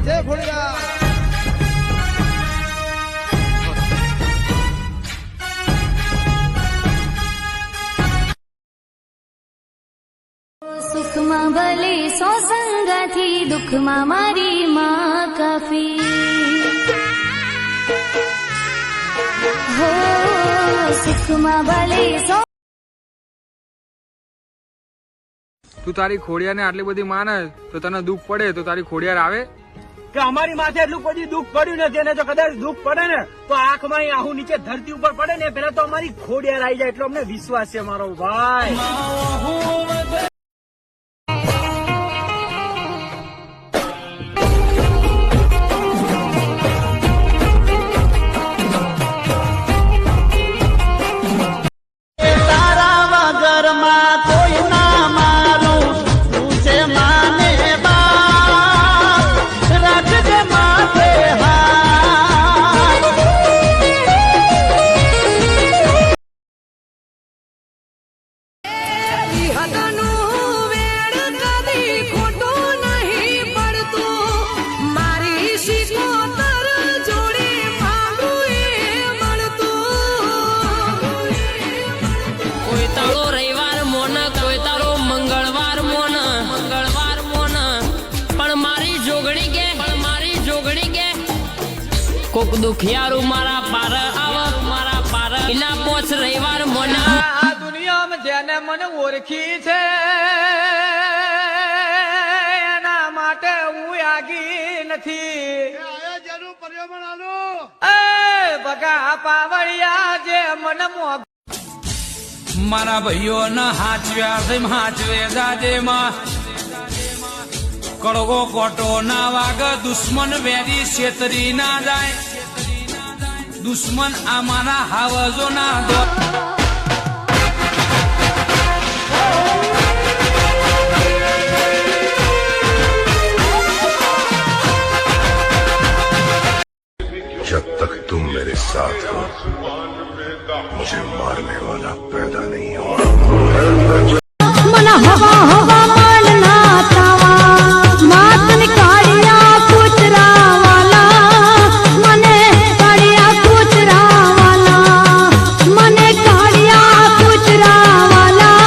જય ભોળિયા। સુખમાં ભલે સો સંગાથી દુઃખમાં મારી માં કાફી હો સુખમાં ભલે સો। તું તારી ખોડિયાને આટલી બધી માને તો તને દુઃખ પડે તો તારી ખોડિયાર આવે કે અમારી માથે એટલું કોઈ દુઃખ પડ્યું નથી અને જો કદાચ દુઃખ પડે ને તો આંખમાં આહું નીચે ધરતી ઉપર પડે ને પેલા તો અમારી ખોડિયાર આવી જાય એટલો અમને વિશ્વાસ છે મારો ભાઈ। કોક દુખિયારું મારા પાર આવ મારા પાર એના પોચ રવિવાર મોના આ દુનિયામાં જેને મને ઓળખી છે એના માટે હું આગી નથી। એ બગા પાવળિયા જે મને મારા ભાઈઓ ના હાચવ્યા છે હાચવે દાદેમાં કડવો કોટો ના વાગ દુશ્મન વેરી છેતરી ના જાય દુશ્મન અમારા હાવજો ના દો जब तक तुम मेरे साथ हो मुझे मारने वाला पैदा नहीं होगा। મના હવા હવા માલના તાવા માતન કાળિયા કૂતરા વાલા મને કાળિયા કૂતરા વાલા મને કાળિયા કૂતરા વાલા।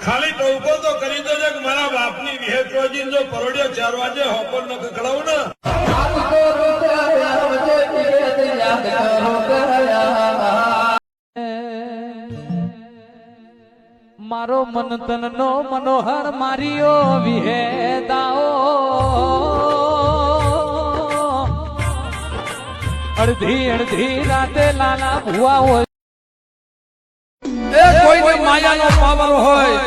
ખાલી ટોકો તો કરી દો કે મારા બાપની વિહે પ્રોજીન જો પરોડિયો 4 વાગે હોપર ન ખખડાવું ને મારો મન તન નો મનોહર મારીઓ વિહેદાઓ અડધી અડધી રાતે લાલા ભુવા હોય કોઈને માયાનો પાવર હોય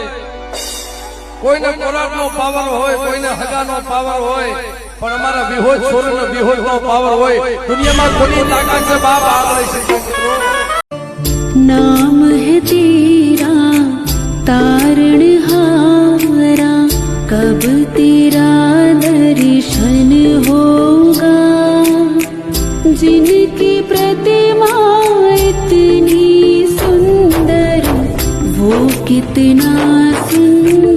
કોઈને ખોરાકનો પાવર હોય કોઈને હગાનો પાવર હોય પણ અમારા વિહોજ છોરીનો વિહોજનો પાવર હોય દુનિયામાં કોની તાકાત છે બાપ આગળ છે। नाम है तेरा तारणहारा कब तेरा दर्शन होगा जिनकी प्रतिमा इतनी सुंदर वो कितना सुंदर